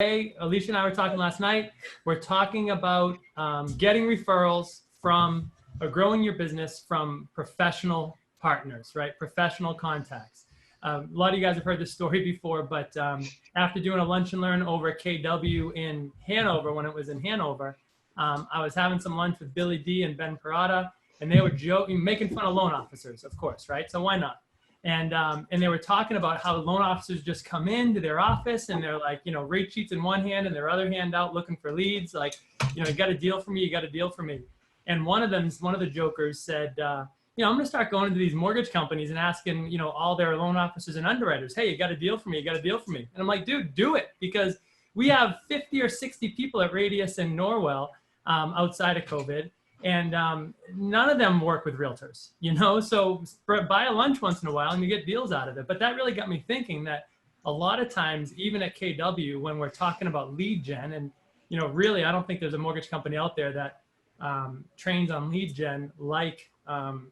Hey, Alicia and I were talking last night. We're talking about getting referrals from or growing your business from professional partners, right? Professional contacts. A lot of you guys have heard this story before, but after doing a lunch and learn over at KW in Hanover, when it was in Hanover, I was having some lunch with Billy D and Ben Parada, and they were joking, making fun of loan officers, of course, right? So why not? And they were talking about how loan officers just come into their office and they're like, you know, rate sheets in one hand and their other hand out looking for leads. Like, you know, you got a deal for me, you got a deal for me. And one of the jokers said, you know, I'm going to start going to these mortgage companies and asking, you know, all their loan officers and underwriters, hey, you got a deal for me, you got a deal for me. And I'm like, dude, do it, because we have 50 or 60 people at Radius and Norwell outside of COVID. And none of them work with realtors, you know, so buy a lunch once in a while and you get deals out of it. But that really got me thinking that a lot of times, even at KW, when we're talking about lead gen, and, you know, really, I don't think there's a mortgage company out there that trains on lead gen like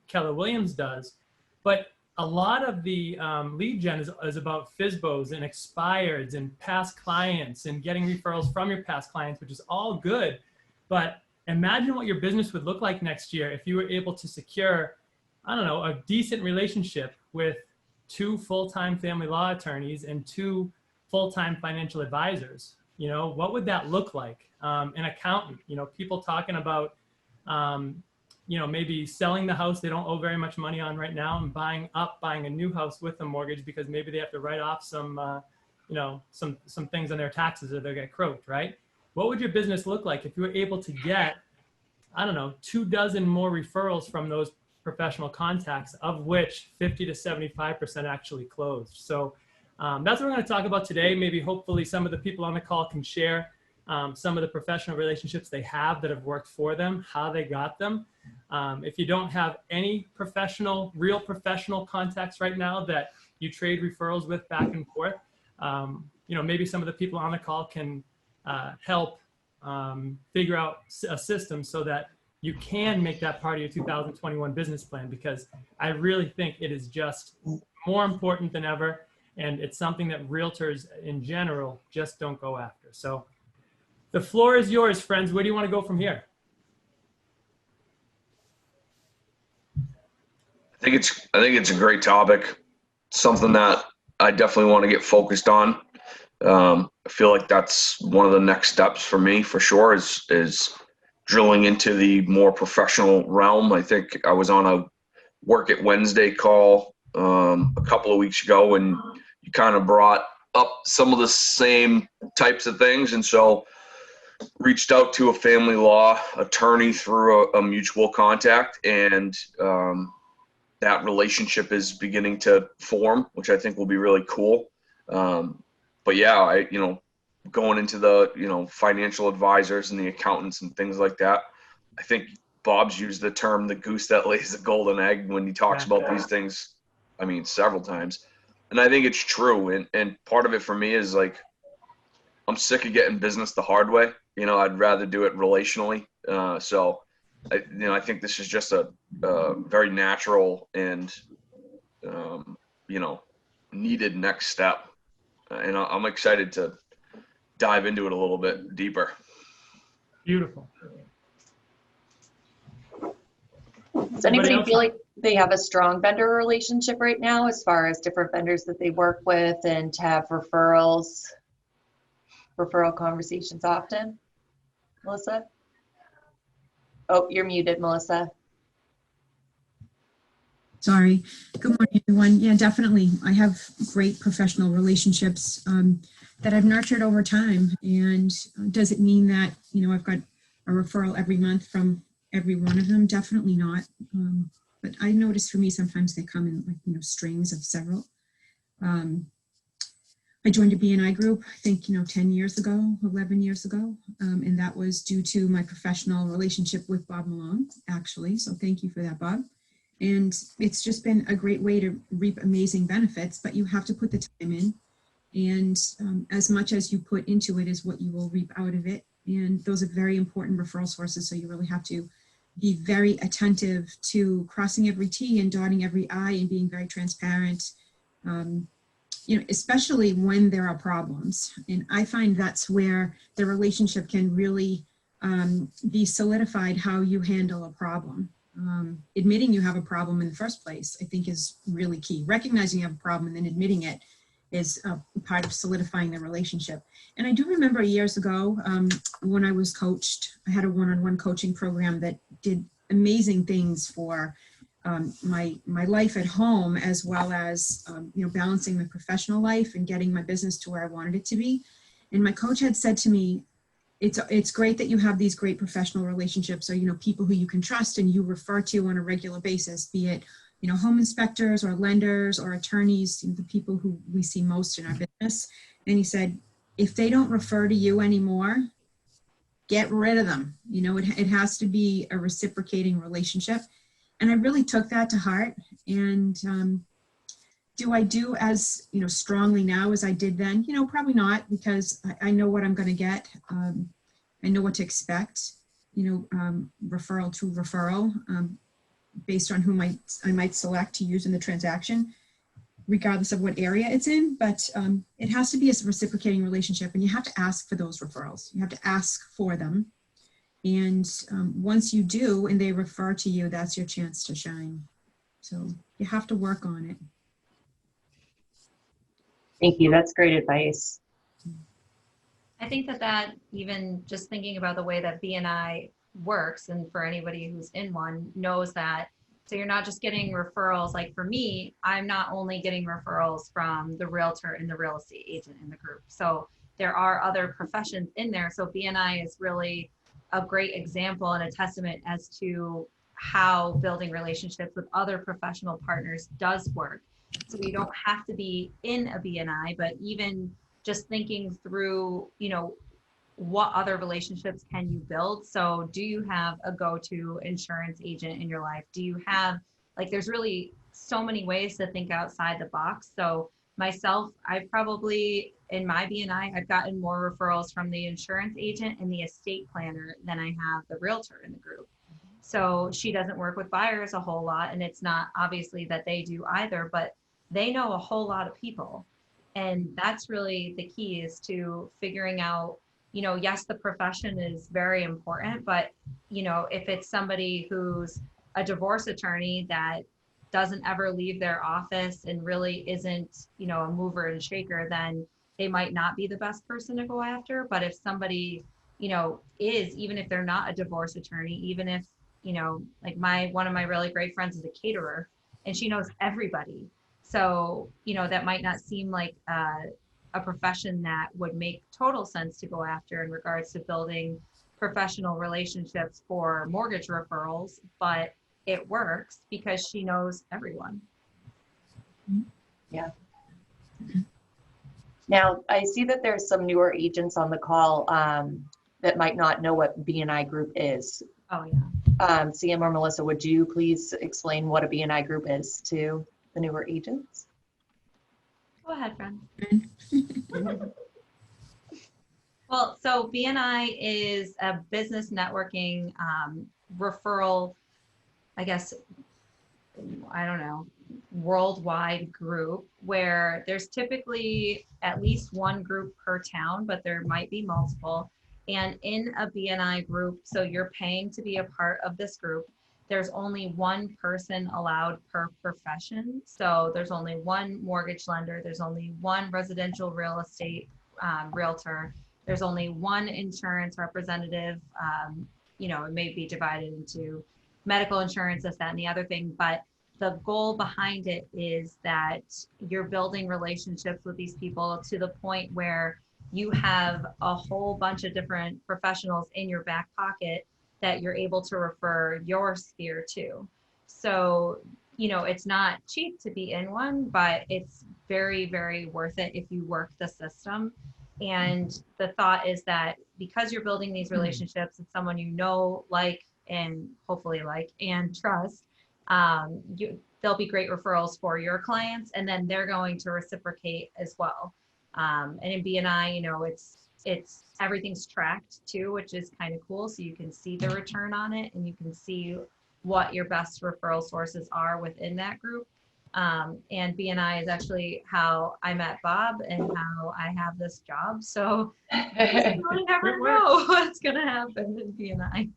Keller Williams does. But a lot of the lead gen is about FSBOs and expireds and past clients and getting referrals from your past clients, which is all good. But imagine what your business would look like next year if you were able to secure, I don't know, a decent relationship with 2 full-time family law attorneys and 2 full-time financial advisors. You know, what would that look like? An accountant, you know, people talking about, you know, maybe selling the house they don't owe very much money on right now and buying a new house with a mortgage because maybe they have to write off some, you know, some things on their taxes or they'll get croaked, right? What would your business look like if you were able to get, I don't know, 24 more referrals from those professional contacts, of which 50 to 75% actually closed? So that's what we're going to talk about today. Maybe hopefully some of the people on the call can share some of the professional relationships they have that have worked for them, how they got them. If you don't have any real professional contacts right now that you trade referrals with back and forth, you know, maybe some of the people on the call can help figure out a system so that you can make that part of your 2021 business plan, because I really think it is just more important than ever. And it's something that realtors in general just don't go after. So the floor is yours, friends. Where do you want to go from here? I think it's a great topic. Something that I definitely want to get focused on. I feel like that's one of the next steps for me, for sure, is drilling into the more professional realm. I think I was on a Work It Wednesday call a couple of weeks ago, and you kind of brought up some of the same types of things. And so reached out to a family law attorney through a mutual contact, and that relationship is beginning to form, which I think will be really cool. But yeah, you know, going into the, you know, financial advisors and the accountants and things like that, I think Bob's used the term the goose that lays the golden egg when he talks about these things, I mean, several times. And I think it's true. And part of it for me is like, I'm sick of getting business the hard way. You know, I'd rather do it relationally. So, you know, I think this is just a very natural and, you know, needed next step. And I'm excited to dive into it a little bit deeper. Beautiful. Does anybody feel like they have a strong vendor relationship right now, as far as different vendors that they work with, and to have referral conversations often? Melissa? Oh, you're muted, Melissa. Sorry. Good morning, everyone. Yeah, definitely. I have great professional relationships that I've nurtured over time. And does it mean that, you know, I've got a referral every month from every one of them? Definitely not. But I notice for me, sometimes they come in, like, you know, strings of several. I joined a BNI group, I think, you know, 10 years ago, 11 years ago. And that was due to my professional relationship with Bob Malone, actually. So thank you for that, Bob. And it's just been a great way to reap amazing benefits, but you have to put the time in. And as much as you put into it is what you will reap out of it. And those are very important referral sources. So you really have to be very attentive to crossing every T and dotting every I and being very transparent. especially when there are problems. And I find that's where the relationship can really be solidified, how you handle a problem. Admitting you have a problem in the first place, I think, is really key. Recognizing you have a problem and then admitting it is a part of solidifying the relationship. And I do remember years ago when I was coached, I had a one-on-one coaching program that did amazing things for my life at home, as well as balancing my professional life and getting my business to where I wanted it to be. And my coach had said to me, it's great that you have these great professional relationships, or people who you can trust and you refer to on a regular basis, be it home inspectors or lenders or attorneys, the people who we see most in our business. And he said, if they don't refer to you anymore, get rid of them. It has to be a reciprocating relationship. And I really took that to heart. And do I do as strongly now as I did then? Probably not, because I know what I'm going to get. I know what to expect. Referral to referral, based on who I might select to use in the transaction, regardless of what area it's in. But it has to be a reciprocating relationship, and you have to ask for those referrals. You have to ask for them. And once you do, and they refer to you, that's your chance to shine. So you have to work on it. Thank you. That's great advice. I think that even just thinking about the way that BNI works, and for anybody who's in one knows that, so you're not just getting referrals. Like for me, I'm not only getting referrals from the realtor and the real estate agent in the group. So there are other professions in there. So BNI is really a great example and a testament as to how building relationships with other professional partners does work. So you don't have to be in a BNI, but even just thinking through, what other relationships can you build? So do you have a go-to insurance agent in your life? Do you have, there's really so many ways to think outside the box. So myself, I probably, in my BNI, I've gotten more referrals from the insurance agent and the estate planner than I have the realtor in the group. So she doesn't work with buyers a whole lot, and it's not obviously that they do either, but they know a whole lot of people. And that's really the key, is to figuring out, yes, the profession is very important, but, if it's somebody who's a divorce attorney that doesn't ever leave their office and really isn't, a mover and shaker, then they might not be the best person to go after. But if somebody, is, even if they're not a divorce attorney, even if, one of my really great friends is a caterer and she knows everybody. So, that might not seem like a profession that would make total sense to go after in regards to building professional relationships for mortgage referrals, but it works because she knows everyone. Yeah. Now, I see that there's some newer agents on the call that might not know what BNI Group is. Oh, yeah. Sam or Melissa, would you please explain what a BNI Group is to the newer agents? Go ahead, friend. Well, so BNI is a business networking referral, I guess, I don't know, worldwide group where there's typically at least one group per town, but there might be multiple. And in a BNI group, so you're paying to be a part of this group, there's only one person allowed per profession. So there's only one mortgage lender, there's only one residential real estate realtor, there's only one insurance representative. It may be divided into medical insurance, this, that, and the other thing, but the goal behind it is that you're building relationships with these people to the point where you have a whole bunch of different professionals in your back pocket that you're able to refer your sphere to. So, it's not cheap to be in one, but it's very, very worth it if you work the system. And the thought is that because you're building these relationships with someone and hopefully and trust, there'll be great referrals for your clients, and then they're going to reciprocate as well. And in BNI, it's everything's tracked too, which is kind of cool. So you can see the return on it, and you can see what your best referral sources are within that group. And BNI is actually how I met Bob and how I have this job. So you really never know what's going to happen in BNI.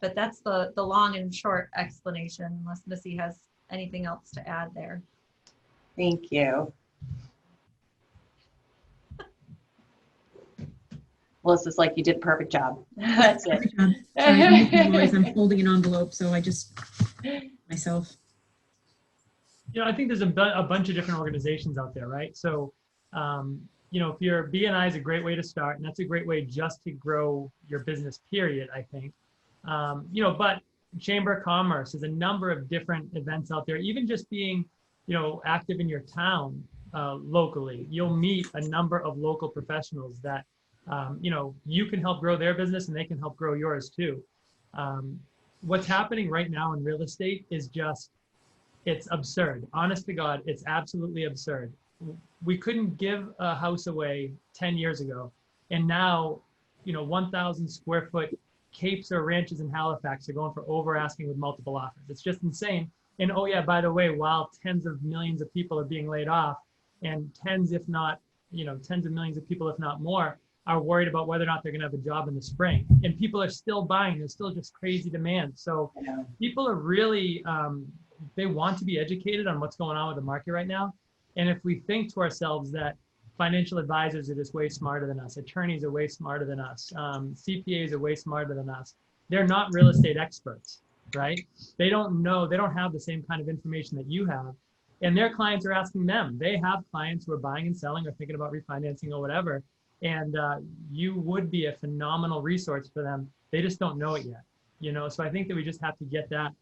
But that's the long and short explanation, unless Missy has anything else to add there. Thank you. Melissa's like, you did a perfect job. That's it. Perfect job. Sorry, I'm making noise. I'm folding an envelope, so I just myself. I think there's a bunch of different organizations out there, right? So, if you're BNI is a great way to start, and that's a great way just to grow your business, period, I think. But Chamber of Commerce, there's a number of different events out there. Even just being, active in your town locally, you'll meet a number of local professionals that, you can help grow their business and they can help grow yours too. What's happening right now in real estate is just, it's absurd. Honest to God, it's absolutely absurd. We couldn't give a house away 10 years ago. And now, 1,000 square foot capes or ranches in Halifax are going for over asking with multiple offers. It's just insane. And oh yeah, by the way, while tens of millions of people are being laid off, and tens of millions of people, if not more, are worried about whether or not they're going to have a job in the spring. And people are still buying. There's still just crazy demand. So people are really, they want to be educated on what's going on with the market right now. And if we think to ourselves that financial advisors are just way smarter than us, attorneys are way smarter than us, CPAs are way smarter than us, they're not real estate experts, right? They don't know, they don't have the same kind of information that you have. And their clients are asking them. They have clients who are buying and selling or thinking about refinancing or whatever. And you would be a phenomenal resource for them. They just don't know it yet, So I think that we just have to get that,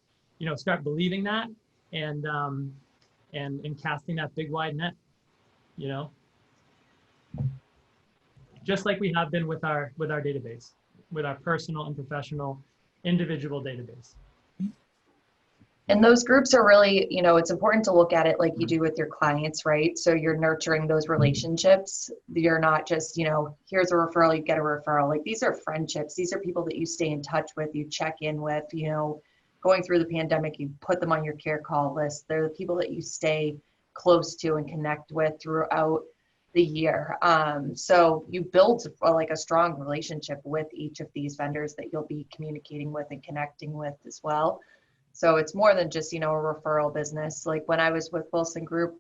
start believing that and casting that big wide net, just like we have been with our database, with our personal and professional individual database. And those groups are really, it's important to look at it like you do with your clients, right? So you're nurturing those relationships. You're not just, here's a referral, you get a referral. Like these are friendships. These are people that you stay in touch with, you check in with, going through the pandemic, you put them on your care call list. They're the people that you stay close to and connect with throughout the year. So you build like a strong relationship with each of these vendors that you'll be communicating with and connecting with as well. So it's more than just, a referral business. Like when I was with Wilson Group,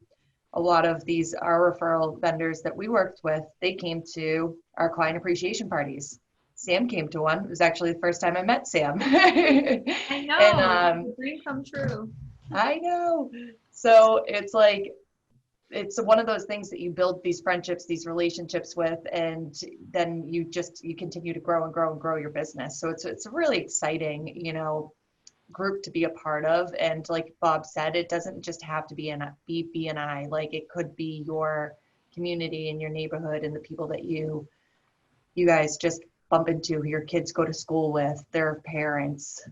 a lot of our referral vendors that we worked with, they came to our client appreciation parties. Sam came to one. It was actually the first time I met Sam. I know. And, dream come true. I know. So it's like, it's one of those things that you build these friendships, these relationships with, and then you continue to grow and grow and grow your business. So it's a really exciting, group to be a part of. And like Bob said, it doesn't just have to be BNI. Like it could be your community and your neighborhood and the people that you guys just bump into, who your kids go to school with, their parents.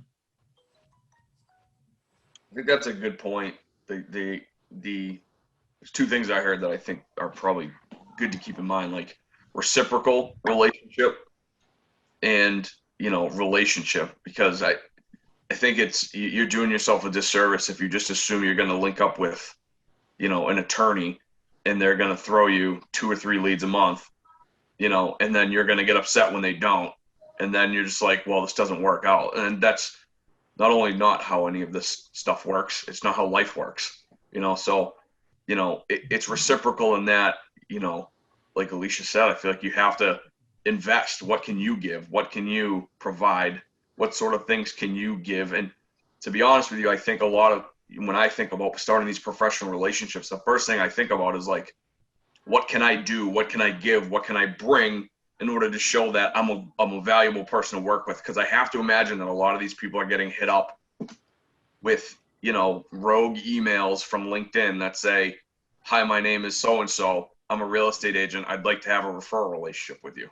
I think that's a good point. There's two things I heard that I think are probably good to keep in mind, like reciprocal relationship and, relationship, because I think you're doing yourself a disservice if you just assume you're going to link up with, an attorney and they're going to throw you 2 or 3 leads a month, and then you're going to get upset when they don't. And then you're just like, well, this doesn't work out. And that's not only not how any of this stuff works, it's not how life works, so, it's reciprocal in that, like Alicia said, I feel like you have to invest. What can you give? What can you provide? What sort of things can you give? And to be honest with you, I think when I think about starting these professional relationships, the first thing I think about is like, what can I do? What can I give? What can I bring in order to show that I'm a valuable person to work with? Because I have to imagine that a lot of these people are getting hit up with, rogue emails from LinkedIn that say, hi, my name is so-and-so. I'm a real estate agent. I'd like to have a referral relationship with you.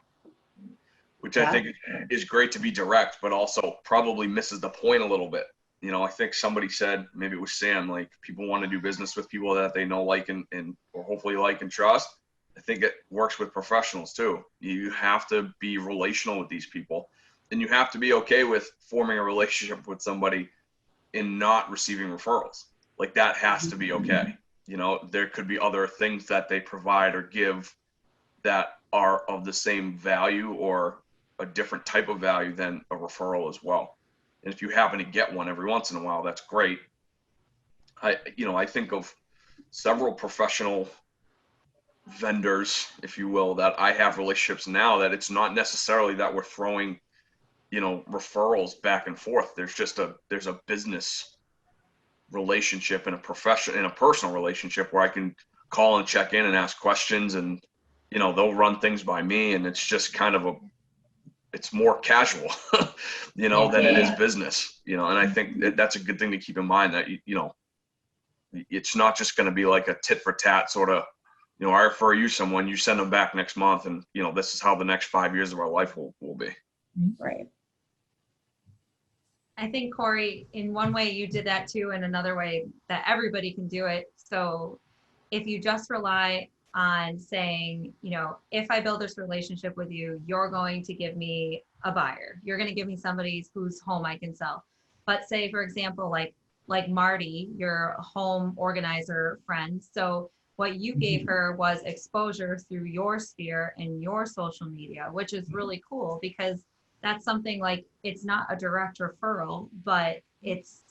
Which I think is great to be direct, but also probably misses the point a little bit. I think somebody said, maybe it was Sam, like people want to do business with people that they know, like, and or hopefully like and trust. I think it works with professionals too. You have to be relational with these people, and you have to be okay with forming a relationship with somebody and not receiving referrals. like that has to be okay. You know, there could be other things that they provide or give that are of the same value or a different type of value than a referral as well. And if you happen to get one every once in a while, that's great. I think of several professional vendors, if you will, that I have relationships now that it's not necessarily that we're throwing, referrals back and forth. There's a business relationship and a personal relationship where I can call and check in and ask questions, and they'll run things by me, and it's just kind of it's more casual than it is business, and I think that's a good thing to keep in mind, that it's not just going to be like a tit for tat sort of, I refer you someone, you send them back next month, and this is how the next 5 years of our life will be. Right. I think, Corey, in one way you did that too, and another way that everybody can do it. So if you just rely on saying, if I build this relationship with you, you're going to give me a buyer. You're going to give me somebody whose home I can sell. But say, for example, like Marty, your home organizer friend. So what you gave her was exposure through your sphere and your social media, which is really cool, because that's something like, it's not a direct referral, but it's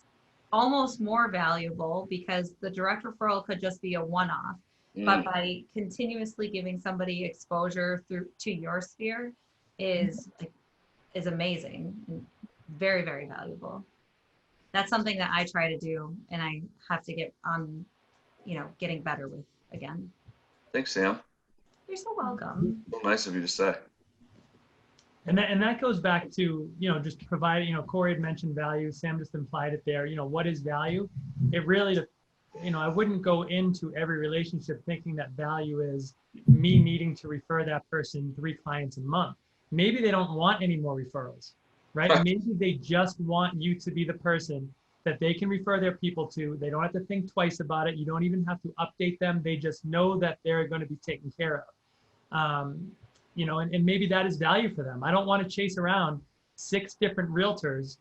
almost more valuable, because the direct referral could just be a one-off. But by continuously giving somebody exposure to your sphere is amazing and very, very valuable. That's something that I try to do, and I have to get on, getting better with again. Thanks, Sam. You're so welcome. So nice of you to say. And that goes back to, just providing, Corey had mentioned value, Sam just implied it there. What is value? It really, I wouldn't go into every relationship thinking that value is me needing to refer that person 3 clients a month. Maybe they don't want any more referrals, right? Maybe they just want you to be the person that they can refer their people to. They don't have to think twice about it. You don't even have to update them. They just know that they're going to be taken care of. And maybe that is value for them. I don't want to chase around 6 different realtors,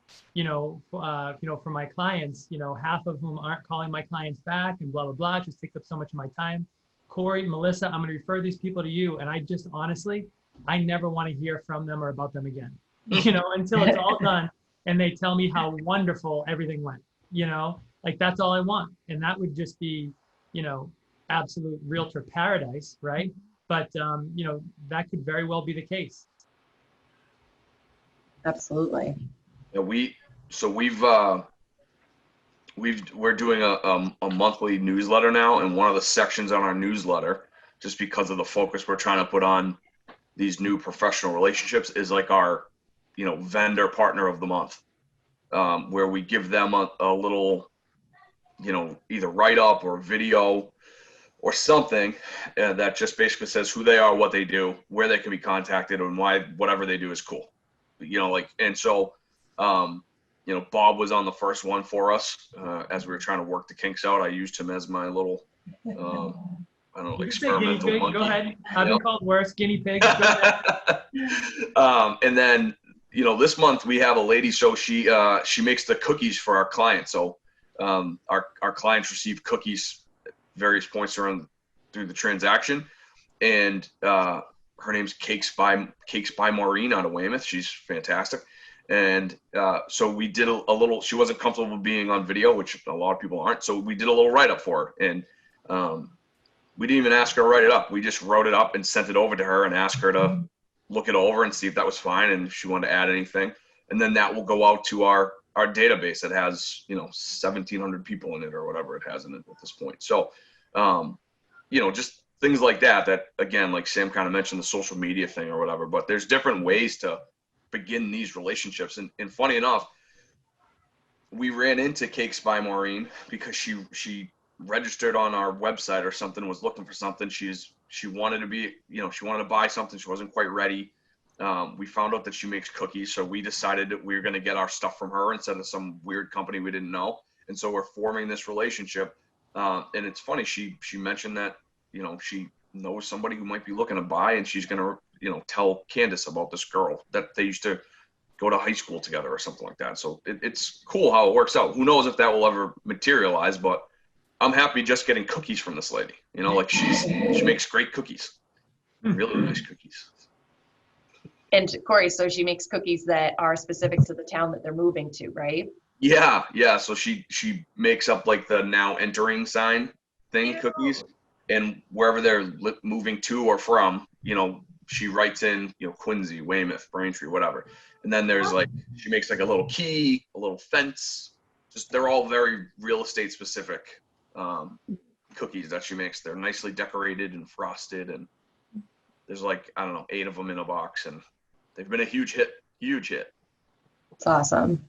for my clients, half of whom aren't calling my clients back, and blah, blah, blah. It just takes up so much of my time. Corey, Melissa, I'm going to refer these people to you. And I just honestly, I never want to hear from them or about them again, until it's all done and they tell me how wonderful everything went, like that's all I want. And that would just be, absolute realtor paradise, right? But, that could very well be the case. Absolutely. Yeah, we're doing a monthly newsletter now, and one of the sections on our newsletter, just because of the focus we're trying to put on these new professional relationships, is like our, vendor partner of the month, where we give them a little, either write up or video or something that just basically says who they are, what they do, where they can be contacted, and why whatever they do is cool. And so, Bob was on the first one for us as we were trying to work the kinks out. I used him as my little, experimental guinea pig. monkey. Go ahead. I've been called worse, guinea pig. Go ahead. And then, this month we have a lady, so she makes the cookies for our clients. So our clients receive cookies at various points through the transaction, and her name's Cakes by Maureen out of Weymouth. She's fantastic. And so we did a little, she wasn't comfortable being on video, which a lot of people aren't. So we did a little write-up for her. And we didn't even ask her to write it up. We just wrote it up and sent it over to her and asked her to look it over and see if that was fine and if she wanted to add anything. And then that will go out to our database that has, 1,700 people in it or whatever it has in it at this point. So, just things like that, again, like Sam kind of mentioned, the social media thing or whatever, but there's different ways to begin these relationships. And funny enough, we ran into Cakes by Maureen because she registered on our website or something, was looking for something. She wanted to be, she wanted to buy something. She wasn't quite ready. We found out that she makes cookies. So we decided that we were going to get our stuff from her instead of some weird company we didn't know. And so we're forming this relationship. And it's funny. She mentioned that, she knows somebody who might be looking to buy, and she's going to, tell Candace about this girl that they used to go to high school together or something like that. So it's cool how it works out. Who knows if that will ever materialize, but I'm happy just getting cookies from this lady. You know, like she makes great cookies, really nice cookies. And Corey, so she makes cookies that are specific to the town that they're moving to, right? Yeah, yeah. So she makes up like the now entering sign thing Ew. cookies, and wherever they're moving to or from, you know, she writes in, you know, Quincy, Weymouth, Braintree, whatever. And then there's like she makes like a little key, a little fence. Just they're all very real estate specific cookies that she makes. They're nicely decorated and frosted, and there's like I don't know 8 of them in a box, and they've been a huge hit. Huge hit. It's awesome.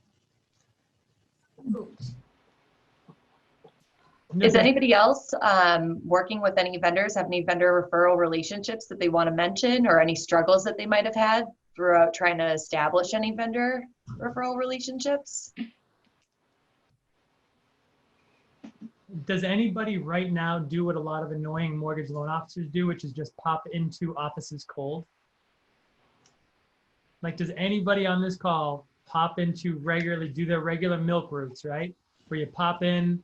Is anybody else working with any vendors, have any vendor referral relationships that they want to mention, or any struggles that they might have had throughout trying to establish any vendor referral relationships? Does anybody right now do what a lot of annoying mortgage loan officers do, which is just pop into offices cold? Like, does anybody on this call pop into regularly, do their regular milk routes, right? Where you pop in,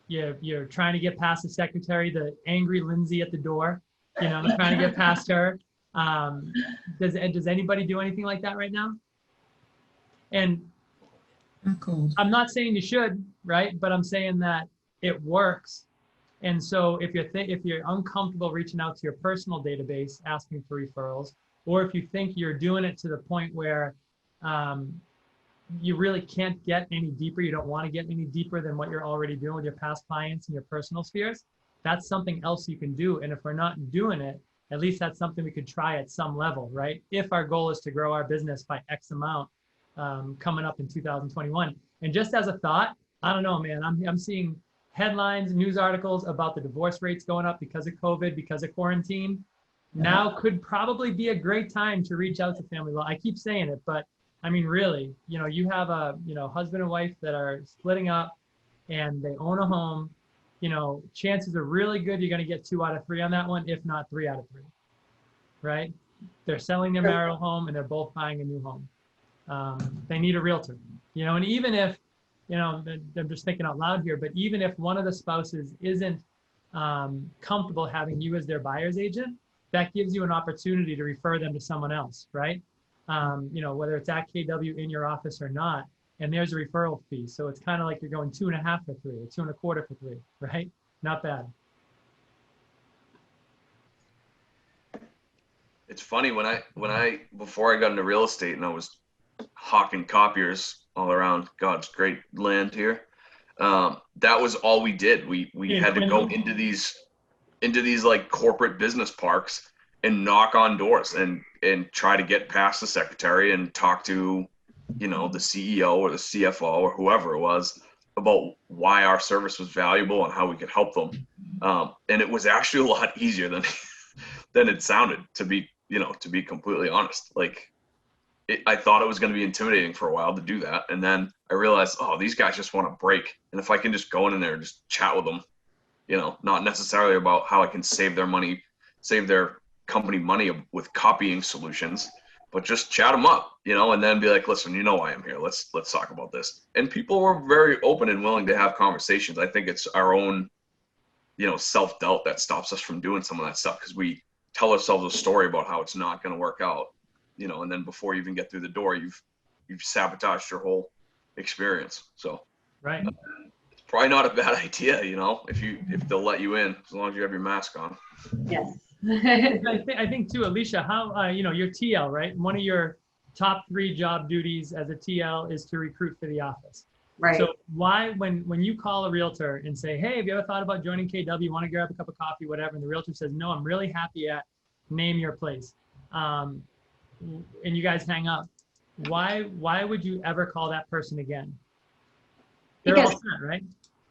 you're trying to get past the secretary, the angry Lindsay at the door, you know, trying to get past her. Does anybody do anything like that right now? And Not cold. I'm not saying you should, right? But I'm saying that it works. And so if you're uncomfortable reaching out to your personal database, asking for referrals, or if you think you're doing it to the point where you really can't get any deeper, you don't want to get any deeper than what you're already doing with your past clients and your personal spheres, that's something else you can do. And if we're not doing it, at least that's something we could try at some level, right? If our goal is to grow our business by X amount coming up in 2021. And just as a thought, I don't know, man, I'm seeing headlines, news articles about the divorce rates going up because of COVID, because of quarantine. Now could probably be a great time to reach out to family law. I keep saying it, but I mean, really, you know, you have a, you know, husband and wife that are splitting up and they own a home, you know, chances are really good you're going to get 2 out of 3 on that one, if not 3 out of 3, right? They're selling their marital home and they're both buying a new home. They need a realtor, you know, and even if, you know, I'm just thinking out loud here, but even if one of the spouses isn't comfortable having you as their buyer's agent, that gives you an opportunity to refer them to someone else, right? You know, whether it's at KW in your office or not, and there's a referral fee. So it's kind of like you're going 2.5 for 3 or 2.25 for 3, right? Not bad. It's funny when I before I got into real estate and I was hawking copiers all around God's great land here. That was all we did. We had to go into these like corporate business parks and knock on doors and try to get past the secretary and talk to, you know, the CEO or the CFO or whoever it was about why our service was valuable and how we could help them. And it was actually a lot easier than it sounded, to be completely honest. Like I thought it was going to be intimidating for a while to do that. And then I realized, oh, these guys just want a break. And if I can just go in there and just chat with them, you know, not necessarily about how I can save their money, save their company money with copying solutions, but just chat them up, you know, and then be like, listen, you know why I'm here. Let's talk about this. And people were very open and willing to have conversations. I think it's our own, you know, self-doubt that stops us from doing some of that stuff, because we tell ourselves a story about how it's not going to work out, you know, and then before you even get through the door, you've sabotaged your whole experience. So Right. it's probably not a bad idea, you know, if they'll let you in, as long as you have your mask on. Yes. I think too, Alicia, how, you know, you're TL, right? One of your top 3 job duties as a TL is to recruit for the office. Right. So why, when you call a realtor and say, hey, have you ever thought about joining KW? Want to grab a cup of coffee, whatever, and the realtor says, no, I'm really happy at name your place, and you guys hang up, why would you ever call that person again? They're all set, right?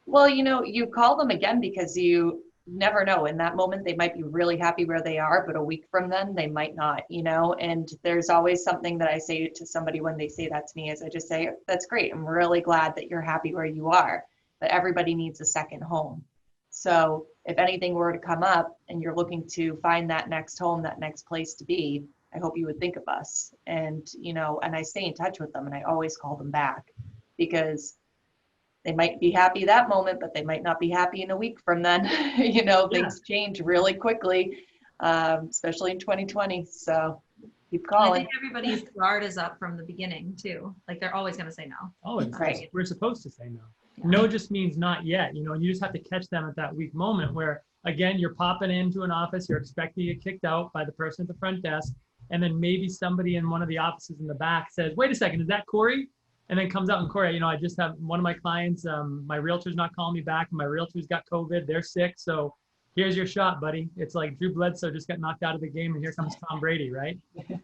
Well, you know, you call them again because you never know. In that moment, they might be really happy where they are, but a week from then, they might not, you know? And there's always something that I say to somebody when they say that to me is I just say, that's great. I'm really glad that you're happy where you are, but everybody needs a second home. So if anything were to come up and you're looking to find that next home, that next place to be, I hope you would think of us. And, you know, and I stay in touch with them and I always call them back, because they might be happy that moment, but they might not be happy in a week from then. Things change really quickly, especially in 2020. So keep And I calling. think everybody's guard is up from the beginning too. Like they're always going to say no. Oh, Right. we're supposed to say no. Yeah. No just means not yet, and you just have to catch them at that weak moment where, again, you're popping into an office, you're expecting to get kicked out by the person at the front desk, and then maybe somebody in one of the offices in the back says, wait a second, is that Corey? And then comes out, and Corey, I just have one of my clients, my realtor's not calling me back, and my realtor's got COVID, they're sick, so here's your shot, buddy. It's like Drew Bledsoe just got knocked out of the game, and here comes Tom Brady, right?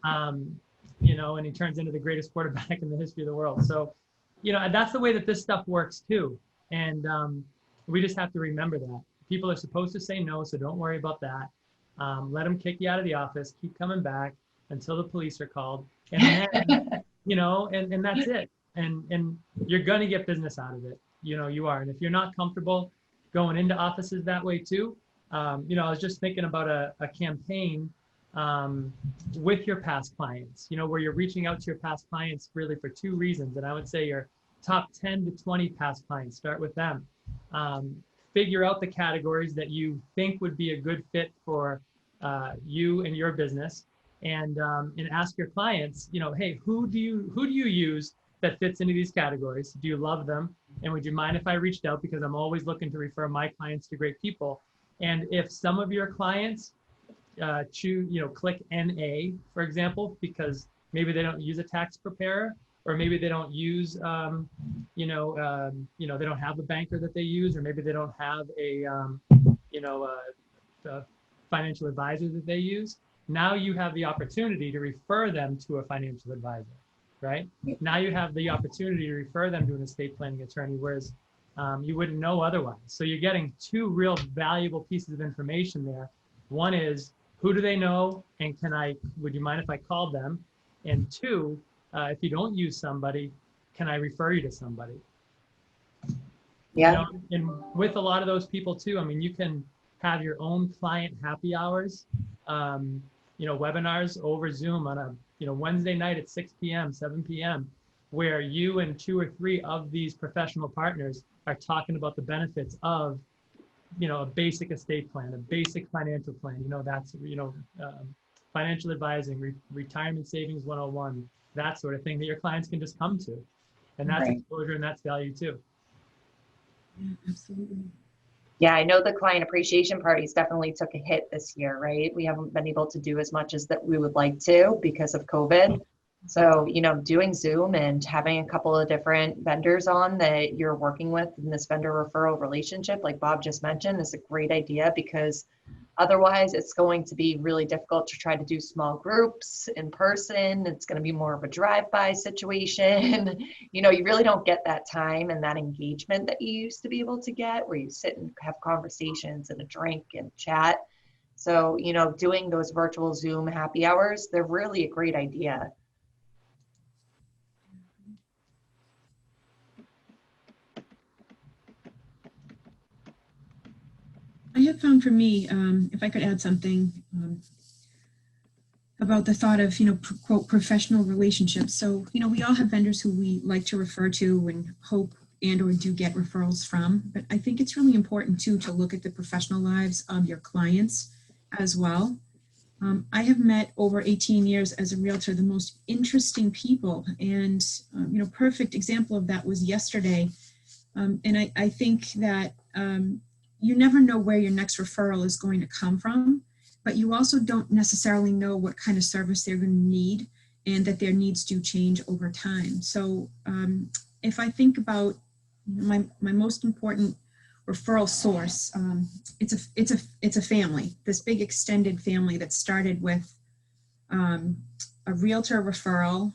And he turns into the greatest quarterback in the history of the world. So, that's the way that this stuff works too. And we just have to remember that. People are supposed to say no, so don't worry about that. Let them kick you out of the office, keep coming back until the police are called. And then, and that's it. And you're going to get business out of it. You are. And if you're not comfortable going into offices that way too, I was just thinking about a campaign with your past clients, where you're reaching out to your past clients really for two reasons. And I would say your top 10 to 20 past clients, start with them. Figure out the categories that you think would be a good fit for you and your business, and ask your clients, hey, who do you use that fits into these categories? Do you love them? And would you mind if I reached out, because I'm always looking to refer my clients to great people. And if some of your clients click NA, for example, because maybe they don't use a tax preparer, or maybe they don't use, they don't have a banker that they use, or maybe they don't have a financial advisor that they use. Now you have the opportunity to refer them to a financial advisor, right? Now you have the opportunity to refer them to an estate planning attorney, whereas you wouldn't know otherwise. So you're getting two real valuable pieces of information there. One is, who do they know, and would you mind if I called them? And two, if you don't use somebody, can I refer you to somebody? Yeah. And with a lot of those people too, you can have your own client happy hours, webinars over Zoom on a Wednesday night at 6 p.m., 7 p.m., where you and 2 or 3 of these professional partners are talking about the benefits of, a basic estate plan, a basic financial plan. That's, financial advising, retirement savings 101, that sort of thing that your clients can just come to. And that's Right. exposure, and that's value too. Yeah, absolutely. Yeah, I know the client appreciation parties definitely took a hit this year, right? We haven't been able to do as much as that we would like to because of COVID. So, doing Zoom and having a couple of different vendors on that you're working with in this vendor referral relationship, like Bob just mentioned, is a great idea, because otherwise it's going to be really difficult to try to do small groups in person. It's going to be more of a drive-by situation. You really don't get that time and that engagement that you used to be able to get, where you sit and have conversations and a drink and chat. So, doing those virtual Zoom happy hours, they're really a great idea. I have found for me, if I could add something about the thought of, quote, professional relationships. So, we all have vendors who we like to refer to and hope or do get referrals from. But I think it's really important too to look at the professional lives of your clients as well. I have met over 18 years as a realtor the most interesting people, and perfect example of that was yesterday. And I think that you never know where your next referral is going to come from, but you also don't necessarily know what kind of service they're going to need, and that their needs do change over time. So if I think about my most important referral source, it's a family, this big extended family that started with a realtor referral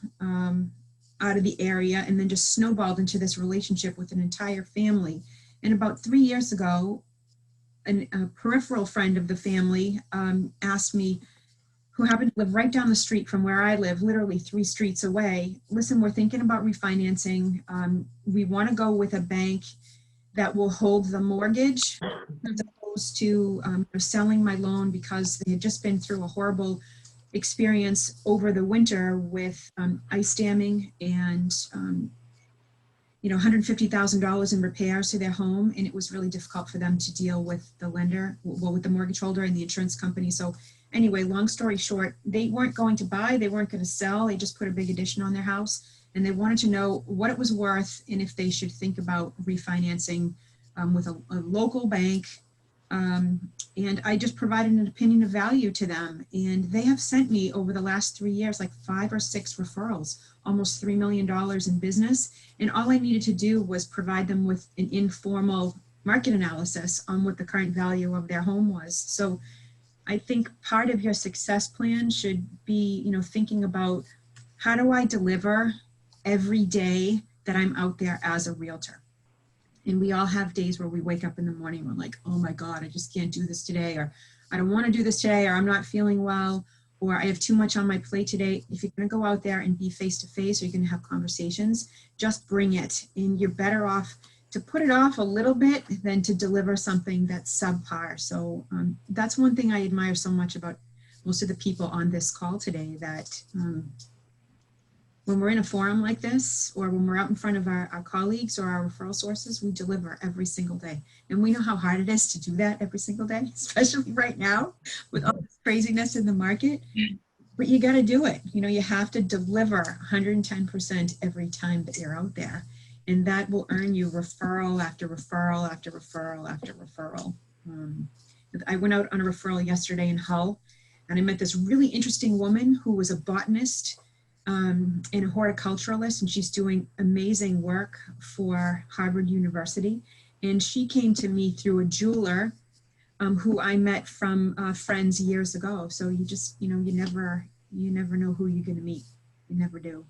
out of the area, and then just snowballed into this relationship with an entire family. And about 3 years ago, a peripheral friend of the family asked me, who happened to live right down the street from where I live, literally 3 streets away, listen, we're thinking about refinancing. We want to go with a bank that will hold the mortgage, as opposed to selling my loan, because they had just been through a horrible experience over the winter with ice damming and $150,000 in repairs to their home, and it was really difficult for them to deal with the lender, well, with the mortgage holder and the insurance company. So anyway, long story short, they weren't going to buy, they weren't going to sell, they just put a big addition on their house, and they wanted to know what it was worth and if they should think about refinancing with a local bank. And I just provided an opinion of value to them, and they have sent me over the last 3 years like 5 or 6 referrals, almost $3 million in business. And all I needed to do was provide them with an informal market analysis on what the current value of their home was. So I think part of your success plan should be, thinking about, how do I deliver every day that I'm out there as a realtor? And we all have days where we wake up in the morning and we're like, oh my God, I just can't do this today, or I don't want to do this today, or I'm not feeling well, or I have too much on my plate today. If you're going to go out there and be face to face, or you're going to have conversations, just bring it. And you're better off to put it off a little bit than to deliver something that's subpar. So that's one thing I admire so much about most of the people on this call today, that when we're in a forum like this, or when we're out in front of our colleagues or our referral sources, we deliver every single day. And we know how hard it is to do that every single day, especially right now with all this craziness in the market. But you got to do it. You have to deliver 110% every time that you're out there. And that will earn you referral after referral after referral after referral. I went out on a referral yesterday in Hull, and I met this really interesting woman who was a botanist and a horticulturalist, and she's doing amazing work for Harvard University. And she came to me through a jeweler who I met from friends years ago. So you just, you never know who you're going to meet. You never do.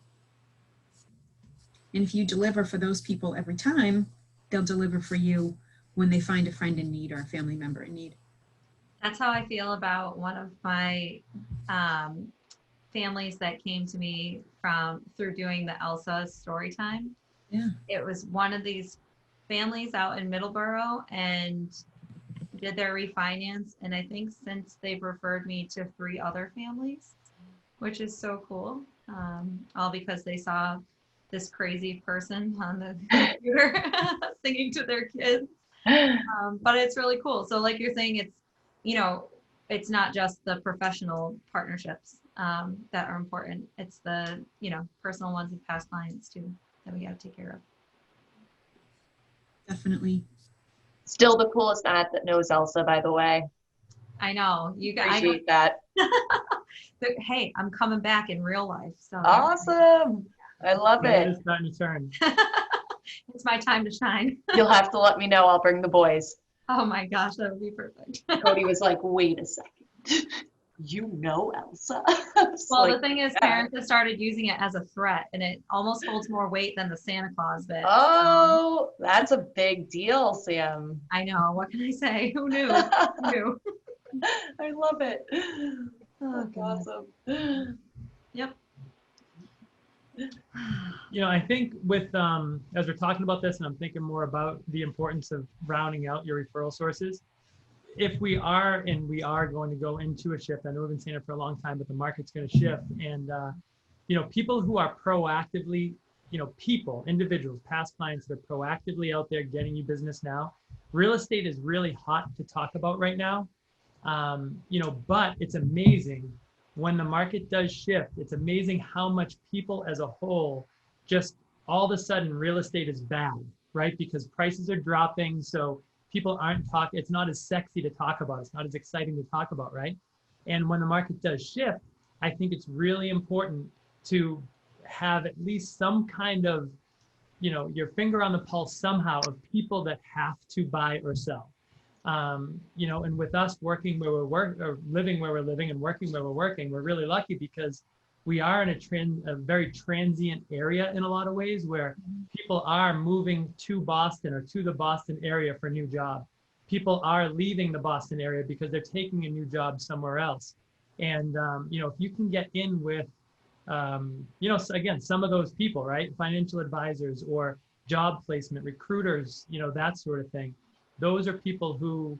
And if you deliver for those people every time, they'll deliver for you when they find a friend in need or a family member in need. That's how I feel about one of my families that came to me through doing the Elsa story time. Yeah. It was one of these families out in Middleborough, and did their refinance. And I think since they've referred me to 3 other families, which is so cool. All because they saw this crazy person on the computer singing to their kids. But it's really cool. So like you're saying, it's, it's not just the professional partnerships that are important. It's the, personal ones with past clients too, that we got to take care of. Definitely. Still the coolest aunt that knows Elsa, by the way. I know. You guys Appreciate that. Hey, I'm coming back in real life. So Awesome. I love It it. is starting to turn. it's my time to shine. You'll have to let me know. I'll bring the boys. Oh my gosh, that would be perfect. Cody was like, wait a second. You know Elsa? Well, the thing is, parents have started using it as a threat, and it almost holds more weight than the Santa Claus bit. Oh, that's a big deal, Sam. I know. What can I say? Who knew? Who knew? I love it. Oh, That's awesome. Yep. I think with, as we're talking about this, and I'm thinking more about the importance of rounding out your referral sources. If we are going to go into a shift, I know we've been saying it for a long time, but the market's going to shift. And, people who are proactively, individuals, past clients that are proactively out there getting you business now, real estate is really hot to talk about right now. But it's amazing when the market does shift. It's amazing how much people as a whole, just all of a sudden real estate is bad, right? Because prices are dropping. So people aren't talking, it's not as sexy to talk about. It's not as exciting to talk about, right? And when the market does shift, I think it's really important to have at least some kind of, your finger on the pulse somehow of people that have to buy or sell. And with us working where or living where we're living and working where we're working, we're really lucky because we are in a very transient area in a lot of ways, where people are moving to Boston or to the Boston area for a new job. People are leaving the Boston area because they're taking a new job somewhere else. And, if you can get in with, again, some of those people, right? Financial advisors or job placement, recruiters, that sort of thing. Those are people who,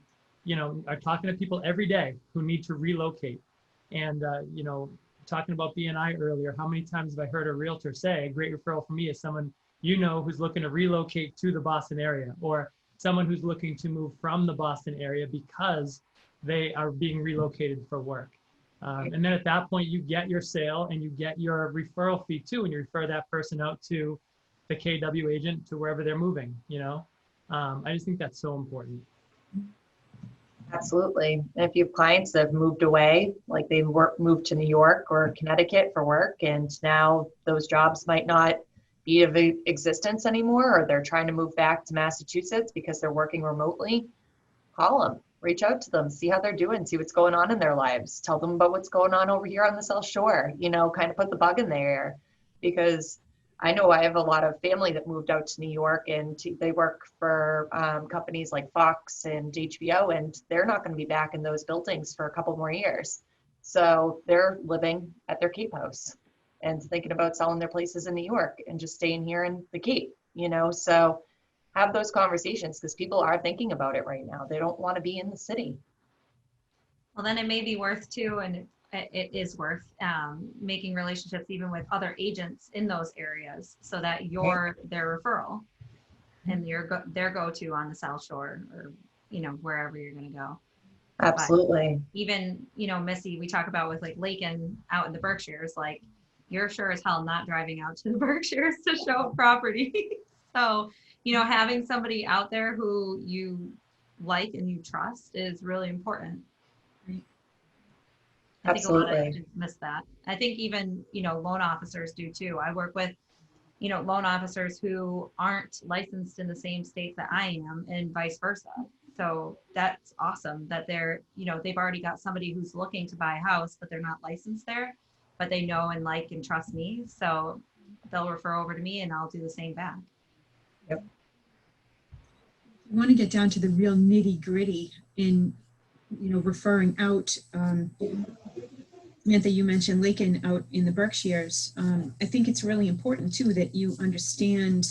are talking to people every day who need to relocate. And, talking about BNI earlier, how many times have I heard a realtor say, a great referral for me is someone you know, who's looking to relocate to the Boston area, or someone who's looking to move from the Boston area because they are being relocated for work. And then at that point, you get your sale and you get your referral fee too, and you refer that person out to the KW agent to wherever they're moving, you know? I just think that's so important. Absolutely. And if you have clients that have moved away, like they moved to New York or Connecticut for work, and now those jobs might not be of existence anymore, or they're trying to move back to Massachusetts because they're working remotely, call them, reach out to them, see how they're doing, see what's going on in their lives, tell them about what's going on over here on the South Shore, you know, kind of put the bug in their ear. Because I know I have a lot of family that moved out to New York, and they work for companies like Fox and HBO, and they're not going to be back in those buildings for a couple more years. So they're living at their Cape house and thinking about selling their places in New York and just staying here in the Cape, you know. So have those conversations, because people are thinking about it right now. They don't want to be in the city. Well, then it may be worth too, and it is worth making relationships even with other agents in those areas, so that you're their referral and their go-to on the South Shore, or, you know, wherever you're going to go. Absolutely. But even, you know, Missy, we talk about with like Lakin out in the Berkshires, like you're sure as hell not driving out to the Berkshires to show a property. So, you know, having somebody out there who you like and you trust is really important. I think a lot of Absolutely. agents miss that. I think even, you know, loan officers do too. I work with, you know, loan officers who aren't licensed in the same state that I am, and vice versa. So that's awesome that they're, you know, they've already got somebody who's looking to buy a house, but they're not licensed there, but they know and like and trust me. So they'll refer over to me and I'll do the same back. Yep. I want to get down to the real nitty gritty in, you know, referring out. Samantha, you mentioned Lakin out in the Berkshires. I think it's really important too that you understand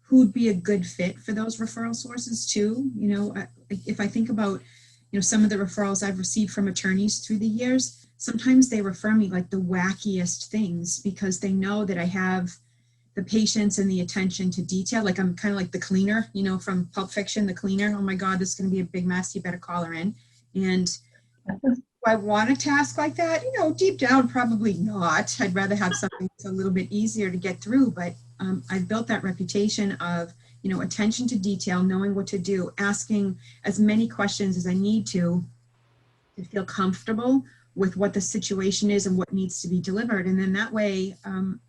who'd be a good fit for those referral sources too. You know, if I think about, you know, some of the referrals I've received from attorneys through the years, sometimes they refer me like the wackiest things because they know that I have the patience and the attention to detail. Like I'm kind of like the cleaner, you know, from Pulp Fiction, the cleaner. Oh my God, this is going to be a big mess. You better call her in. And do I want a task like that? You know, deep down, probably not. I'd rather have something that's a little bit easier to get through. But I've built that reputation of, you know, attention to detail, knowing what to do, asking as many questions as I need to feel comfortable with what the situation is and what needs to be delivered. And then that way,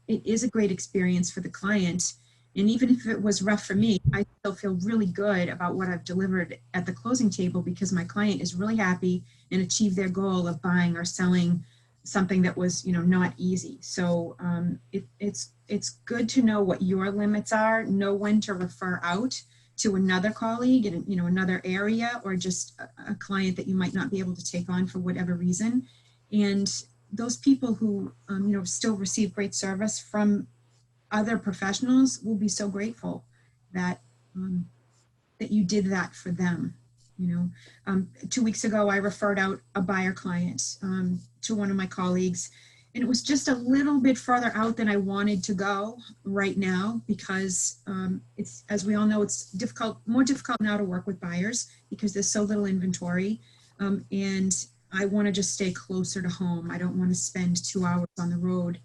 it is a great experience for the client. And even if it was rough for me, I still feel really good about what I've delivered at the closing table because my client is really happy and achieved their goal of buying or selling something that was, you know, not easy. So it's good to know what your limits are, know when to refer out to another colleague in, you know, another area, or just a client that you might not be able to take on for whatever reason. And those people who, you know, still receive great service from other professionals will be so grateful that that you did that for them. You know, 2 weeks ago, I referred out a buyer client to one of my colleagues, and it was just a little bit further out than I wanted to go right now because it's, as we all know, it's more difficult now to work with buyers because there's so little inventory, and I want to just stay closer to home. I don't want to spend 2 hours on the road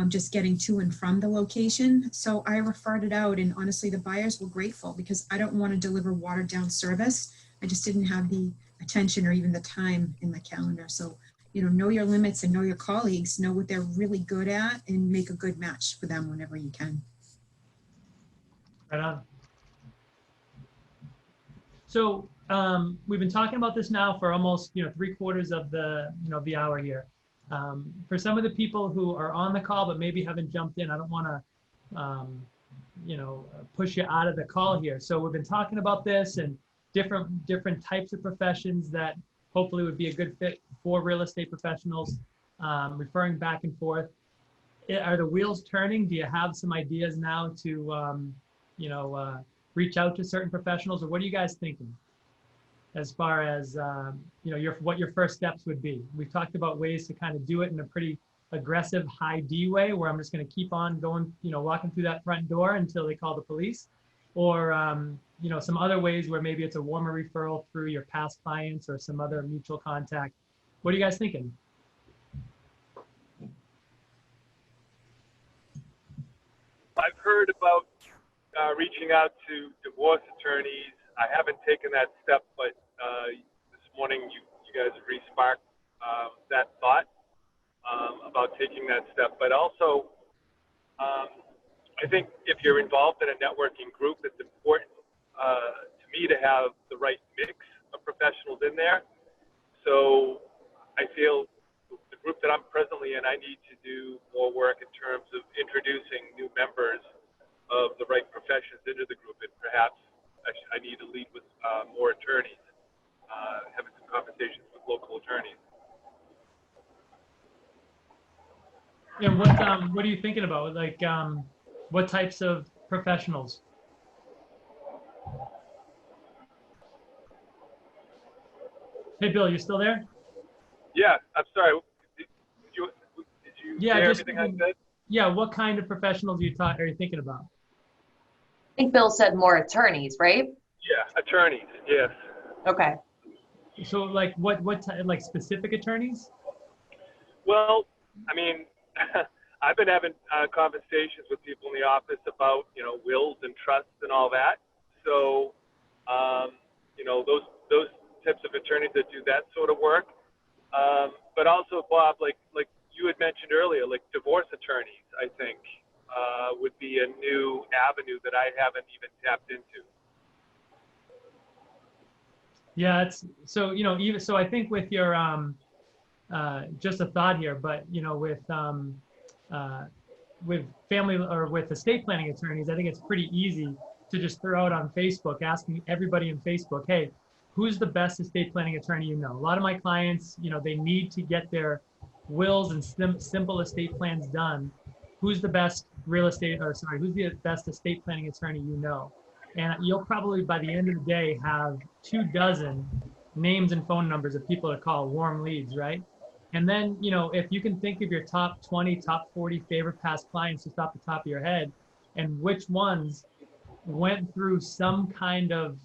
just getting to and from the location. So I referred it out, and honestly, the buyers were grateful because I don't want to deliver watered down service. I just didn't have the attention or even the time in my calendar. So, you know your limits and know your colleagues, know what they're really good at, and make a good match for them whenever you can. Right on. So we've been talking about this now for almost, you know, 3/4 of the, you know, the hour here. For some of the people who are on the call but maybe haven't jumped in, I don't want to, you know, push you out of the call here. So we've been talking about this and different types of professions that hopefully would be a good fit for real estate professionals, referring back and forth. Are the wheels turning? Do you have some ideas now to, you know, reach out to certain professionals, or what are you guys thinking as far as, you know, what your first steps would be? We've talked about ways to kind of do it in a pretty aggressive high D way where I'm just going to keep on going, walking through that front door until they call the police, or some other ways where maybe it's a warmer referral through your past clients or some other mutual contact. What are you guys thinking? I've heard about reaching out to divorce attorneys. I haven't taken that step, but this morning you guys re-sparked that thought about taking that step. But also, I think if you're involved in a networking group, it's important to me to have the right mix of professionals in there. So I feel the group that I'm presently in, I need to do more work in terms of introducing new members of the right professions into the group, and perhaps I need to lead with more attorneys, having some conversations with local attorneys. And what are you thinking about? Like, what types of professionals? Hey, Bill, you still there? Yeah, I'm sorry. Did you hear everything I said? Yeah, what kind of professionals are you thinking about? I think Bill said more attorneys, right? Yeah, attorneys, yes. Okay. So like like specific attorneys? Well, I mean, I've been having conversations with people in the office about, wills and trusts and all that. So, those types of attorneys that do that sort of work. But also, Bob, like you had mentioned earlier, like divorce attorneys, I think, would be a new avenue that I haven't even tapped into. Yeah, it's so even so. I think with your just a thought here, but with family or with estate planning attorneys, I think it's pretty easy to just throw out on Facebook, asking everybody in Facebook, hey, who's the best estate planning attorney you know? A lot of my clients, they need to get their wills and simple estate plans done. Who's the best who's the best estate planning attorney you know? And you'll probably, by the end of the day, have 24 names and phone numbers of people to call, warm leads, right? And then, if you can think of your top 20, top 40 favorite past clients just off the top of your head, and which ones went through some kind of,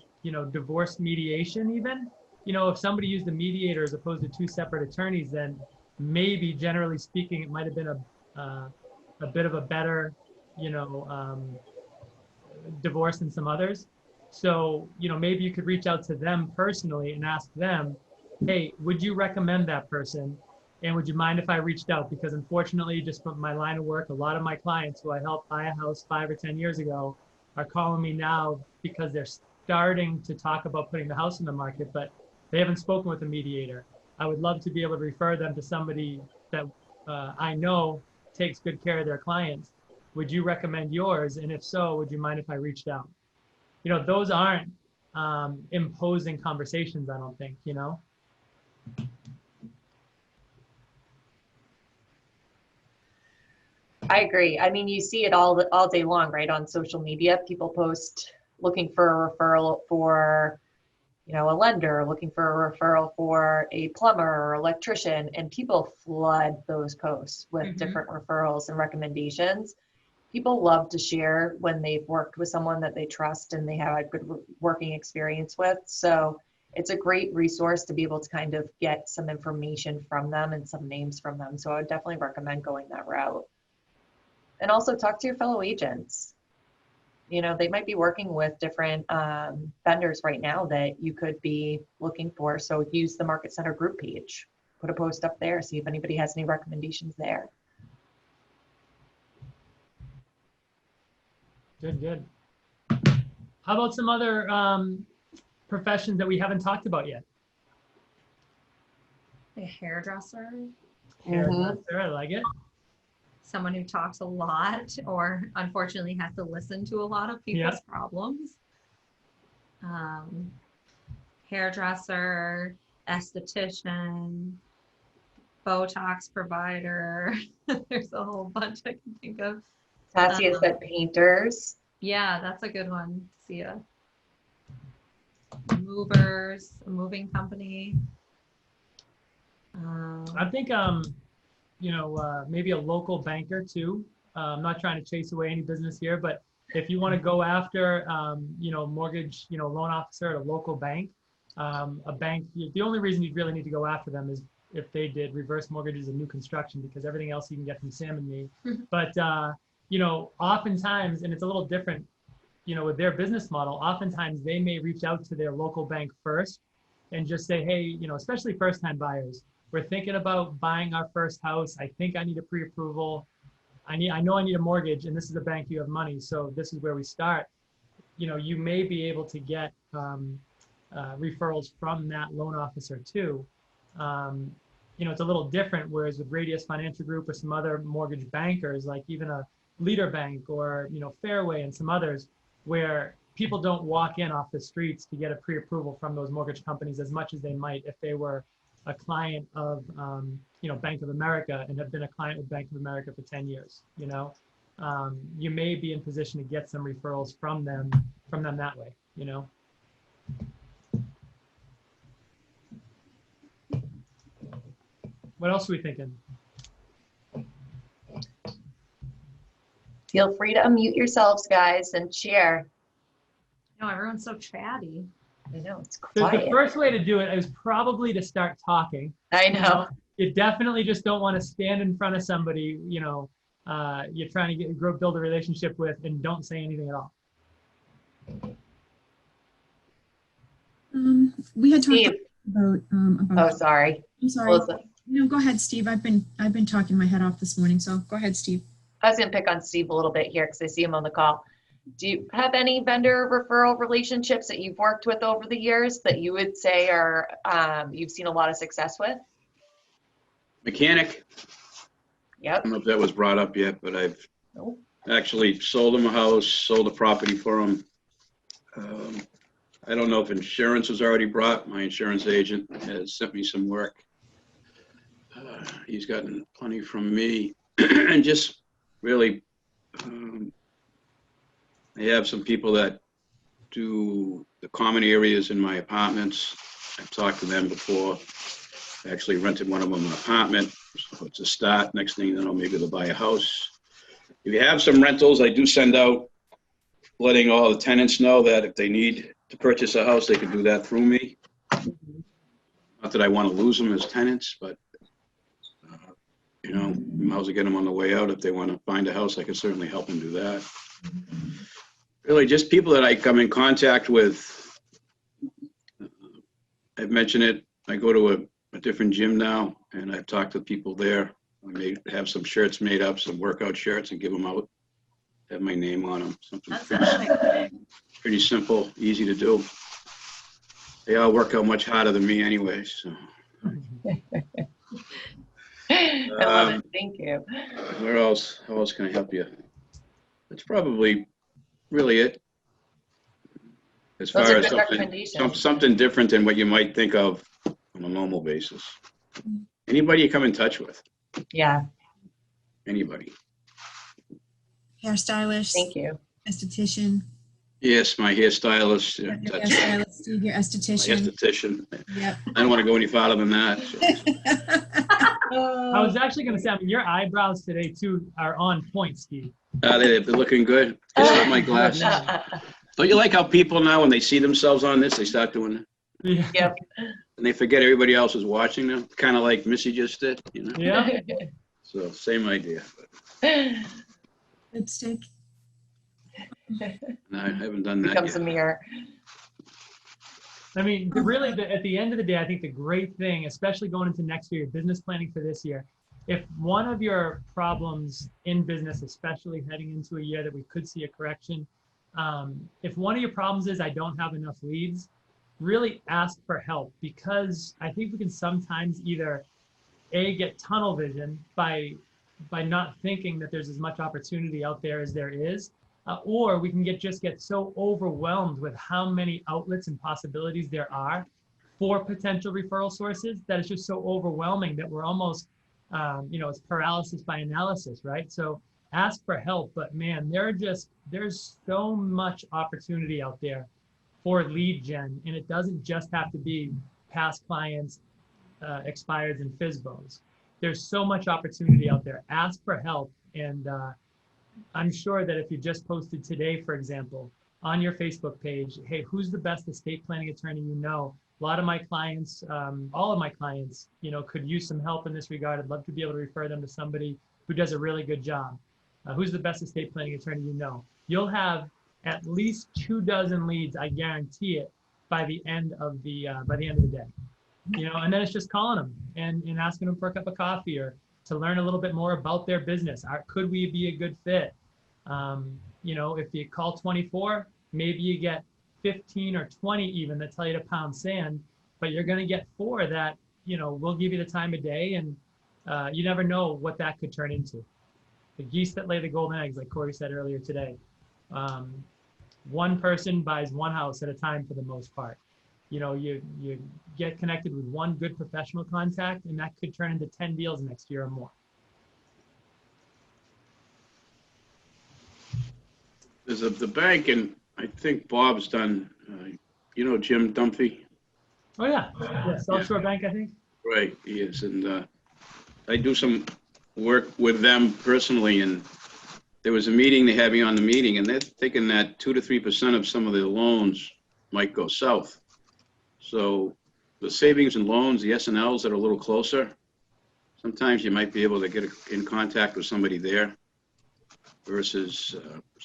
divorce mediation even, if somebody used a mediator as opposed to two separate attorneys, then maybe generally speaking, it might have been a bit of a better, divorce than some others. So, maybe you could reach out to them personally and ask them, hey, would you recommend that person? And would you mind if I reached out? Because unfortunately, just from my line of work, a lot of my clients who I helped buy a house 5 or 10 years ago are calling me now because they're starting to talk about putting the house in the market, but they haven't spoken with a mediator. I would love to be able to refer them to somebody that I know takes good care of their clients. Would you recommend yours? And if so, would you mind if I reached out? Those aren't imposing conversations, I don't think, I agree. I mean, you see it all day long, right? On social media, people post looking for a referral for, a lender, looking for a referral for a plumber or electrician, and people flood those posts with different referrals and recommendations. People love to share when they've worked with someone that they trust and they have a good working experience with. So it's a great resource to be able to kind of get some information from them and some names from them. So I would definitely recommend going that route. And also talk to your fellow agents. They might be working with different vendors right now that you could be looking for. So use the Market Center group page, put a post up there, see if anybody has any recommendations there. Good. How about some other professions that we haven't talked about yet? A hairdresser. Hairdresser, I like it. Someone who talks a lot or unfortunately has to listen to a lot of people's problems. Hairdresser, esthetician, Botox provider. There's a whole bunch I can think of. Tassia said painters. Yeah, that's a good one. See ya. Movers, a moving company. I think maybe a local banker too. I'm not trying to chase away any business here, but if you want to go after, mortgage, loan officer at a local bank, a bank, the only reason you'd really need to go after them is if they did reverse mortgages and new construction, because everything else you can get from Sam and me. But, oftentimes, and it's a little different, with their business model, oftentimes they may reach out to their local bank first and just say, hey, especially first-time buyers, we're thinking about buying our first house. I think I need a pre-approval. I know I need a mortgage, and this is a bank you have money, so this is where we start. You may be able to get referrals from that loan officer too. It's a little different, whereas with Radius Financial Group or some other mortgage bankers, like even a Leader Bank or Fairway and some others, where people don't walk in off the streets to get a pre-approval from those mortgage companies as much as they might if they were a client of Bank of America and have been a client with Bank of America for 10 years. You may be in position to get some referrals from them that way. What else are we thinking? Feel free to unmute yourselves, guys, and share. No, everyone's so chatty. I know, it's The quiet. first way to do it is probably to start talking. I know. You definitely just don't want to stand in front of somebody, you're trying to build a relationship with, and don't say anything at all. We had talked Steve. about. Oh, sorry. I'm sorry. Melissa. No, go ahead, Steve. I've been talking my head off this morning, so go ahead, Steve. I was going to pick on Steve a little bit here because I see him on the call. Do you have any vendor referral relationships that you've worked with over the years that you would say are you've seen a lot of success with? Mechanic. Yep. I don't know if that was brought up yet, but I've Nope. actually sold him a house, sold a property for him. I don't know if insurance was already brought. My insurance agent has sent me some work. He's gotten plenty from me. And just really, I have some people that do the common areas in my apartments. I've talked to them before. I actually rented one of them an apartment. So it's a start. Next thing you know, maybe they'll buy a house. If you have some rentals, I do send out letting all the tenants know that if they need to purchase a house, they can do that through me. Not that I want to lose them as tenants, but I might as well get them on the way out. If they want to find a house, I can certainly help them do that. Really, just people that I come in contact with. I've mentioned it. I go to a different gym now, and I've talked to people there. I may have some shirts made up, some workout shirts, and give them out. Have my name on them. Something pretty simple, easy to do. They all work out much harder than me anyway. So. I love it. Thank you. Where else? How else can I help you? That's probably really it. As Those far are as good recommendations. something different than what you might think of on a normal basis. Anybody you come in touch with? Yeah. Anybody? Hairstylist. Thank you. Esthetician. Yes, my hairstylist. Your That's right. hairstylist, Steve, your My esthetician. esthetician. Yep. I don't want to go any farther than that. So. I was actually going to say, your eyebrows today too are on point, Steve. They're looking good. Just like my glasses. Don't you like how people now, when they see themselves on this, they start doing it? Yeah. Yep. And they forget everybody else is watching them, kind of like Missy just did, Yeah. So same idea. Lipstick. No, I haven't done that Becomes a yet. mirror. I mean, really, at the end of the day, I think the great thing, especially going into next year, business planning for this year, if one of your problems in business, especially heading into a year that we could see a correction, if one of your problems is I don't have enough leads, really ask for help, because I think we can sometimes either get tunnel vision by not thinking that there's as much opportunity out there as there is, or we can just get so overwhelmed with how many outlets and possibilities there are for potential referral sources that it's just so overwhelming that we're almost, it's paralysis by analysis, right? So ask for help, but man, there's so much opportunity out there for lead gen, and it doesn't just have to be past clients, expireds and FSBOs. there's so much opportunity out there. Ask for help. And I'm sure that if you just posted today, for example, on your Facebook page, hey, who's the best estate planning attorney you know? A lot of my clients, all of my clients, you know, could use some help in this regard. I'd love to be able to refer them to somebody who does a really good job. Who's the best estate planning attorney you know? You'll have at least 24 leads, I guarantee it, by the end of the day. You know, and then it's just calling them and asking them for a cup of coffee or to learn a little bit more about their business. Could we be a good fit? You know, if you call 24, maybe you get 15 or 20 even that tell you to pound sand, but you're going to get 4 that, you know, will give you the time of day, and you never know what that could turn into. The geese that lay the golden eggs, like Corey said earlier today. One person buys one house at a time for the most part. You know, you get connected with one good professional contact, and that could turn into 10 deals next year or more. There's the bank, and I think Bob's done, you know, Jim Dumphy? Oh, yeah. Yeah, South Shore Bank, I think. Right, he is. And I do some work with them personally, and there was a meeting, they had me on the meeting, and they're thinking that 2 to 3% of some of their loans might go south. So the savings and loans, the S&Ls that are a little closer, sometimes you might be able to get in contact with somebody there versus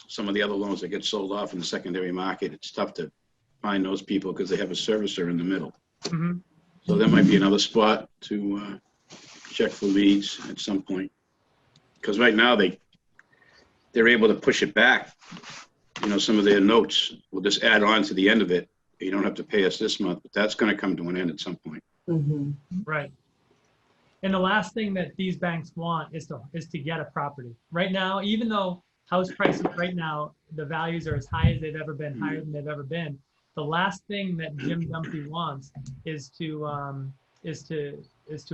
some of the other loans that get sold off in the secondary market. It's tough to find those people because they have a servicer in the middle. Mm-hmm. So that might be another spot to check for leads at some point. Because right now they're able to push it back. You know, some of their notes will just add on to the end of it. You don't have to pay us this month, but that's going to come to an end at some point. Mm-hmm. Right. And the last thing that these banks want is to get a property. Right now, even though house prices right now, the values are as high as they've ever been, higher than they've ever been, the last thing that Jim Dumphy wants is to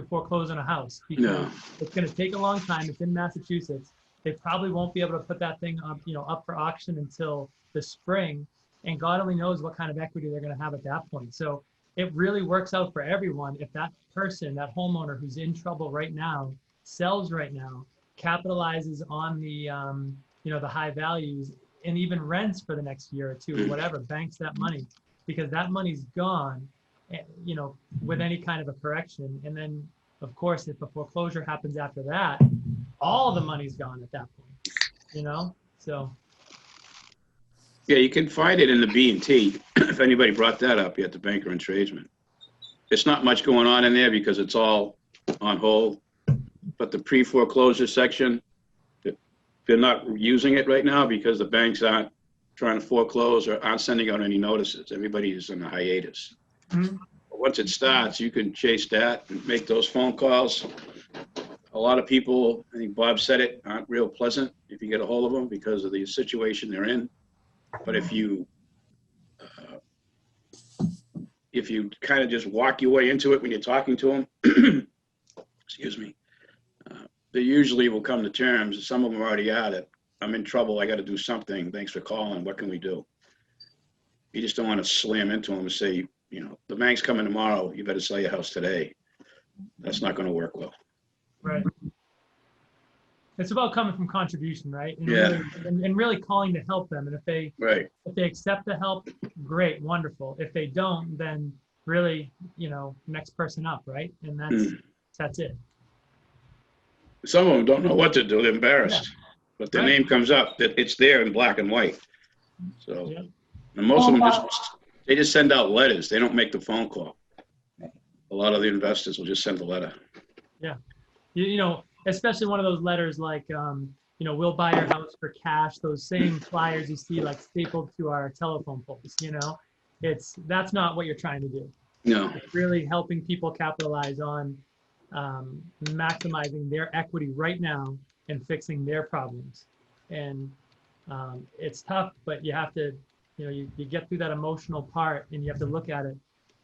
foreclose on a house, because it's going to take a long time. It's in Massachusetts. They probably won't be able to put that thing up, you know, up for auction until the spring, and God only knows what kind of equity they're going to have at that point. So it really works out for everyone if that person, that homeowner who's in trouble right now, sells right now, capitalizes on the you know, the high values, and even rents for the next year or two, or whatever, banks that money, because that money's gone, you know, with any kind of a correction. And then, of course, if a foreclosure happens after that, all the money's gone at that point, you know? So. Yeah, you can find it in the B&T. If anybody brought that up yet, the banker and tradesman. It's not much going on in there because it's all on hold. But the pre-foreclosure section, they're not using it right now because the banks aren't trying to foreclose or aren't sending out any notices. Everybody is in a hiatus. Mm-hmm. Once it starts, you can chase that and make those phone calls. A lot of people, I think Bob said it, aren't real pleasant if you get a hold of them because of the situation they're in. But if you kind of just walk your way into it when you're talking to them, excuse me, they usually will come to terms. Some of them are already at it. I'm in trouble. I got to do something. Thanks for calling. What can we do? You just don't want to slam into them and say, you know, the bank's coming tomorrow. You better sell your house today. That's not going to work well. Right. It's about coming from contribution, right? And Yeah. really calling to help them. And if they accept the help, great, wonderful. If they don't, then really, you know, next person up, right? And that's it. Some of them don't know what to do. They're embarrassed. But their name comes up. It's there in black and white. So, and most of them they just send out letters. They don't make the phone call. A lot of the investors will just send a letter. Yeah. You know, especially one of those letters like, you know, we'll buy your house for cash. Those same flyers you see like stapled to our telephone poles, you know, that's not what you're trying to do. No. It's really helping people capitalize on maximizing their equity right now and fixing their problems. And it's tough, but you have to, you know, you get through that emotional part and you have to look at it.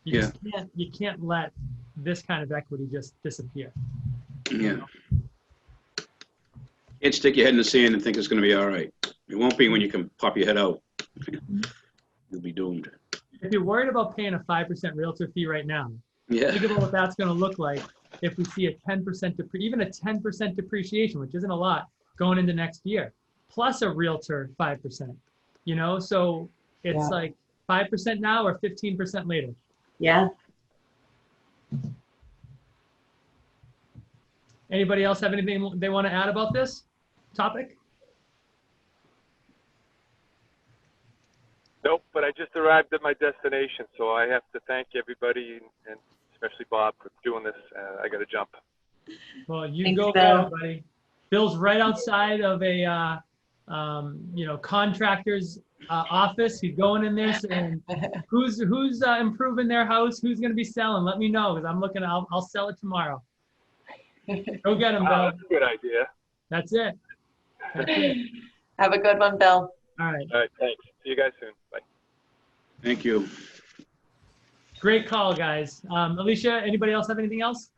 You can't let this kind of equity just disappear. Yeah. Can't stick your head in the sand and think it's going to be all right. It won't be when you can pop your head out. You'll be doomed. If you're worried about paying a 5% realtor fee right now, Yeah. think about what that's going to look like if we see a 10% even a 10% depreciation, which isn't a lot, going into next year, plus a realtor 5%. So it's like 5% now or 15% later. Yeah. Anybody else have anything they want to add about this topic? Nope, but I just arrived at my destination, so I have to thank everybody and especially Bob for doing this. I got to jump. Well, you Thanks, go Bill. there, buddy. Bill's right outside of a contractor's office. He's going in there saying, "Who's improving their house? Who's going to be selling? Let me know, because I'm looking. I'll sell it tomorrow." Go get him, Bill. That's a good idea. That's it. That's it. Have a good one, Bill. All right. All right, thanks. See you guys soon. Bye. Thank you. Great call, guys. Alicia, anybody else have anything else?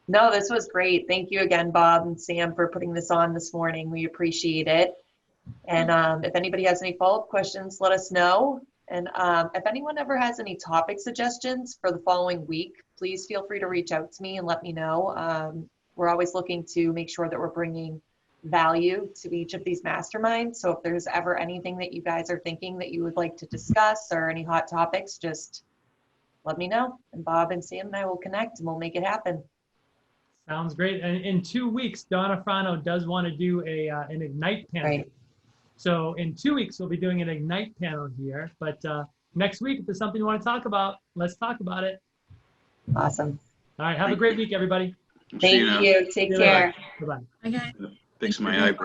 No, this was great. Thank you again, Bob and Sam, for putting this on this morning. We appreciate it. And if anybody has any follow-up questions, let us know. And if anyone ever has any topic suggestions for the following week, please feel free to reach out to me and let me know. We're always looking to make sure that we're bringing value to each of these masterminds. So if there's ever anything that you guys are thinking that you would like to discuss or any hot topics, just let me know. And Bob and Sam and I will connect and we'll make it happen. Sounds great. And in 2 weeks, Donna Frano does want to do an Ignite panel. Right. So in 2 weeks, we'll be doing an Ignite panel here. But next week, if there's something you want to talk about, let's talk about it. Awesome. All right. Have a great week, everybody. See you now. Thank you. Take care. Bye-bye. Okay. Fix my eyebrow.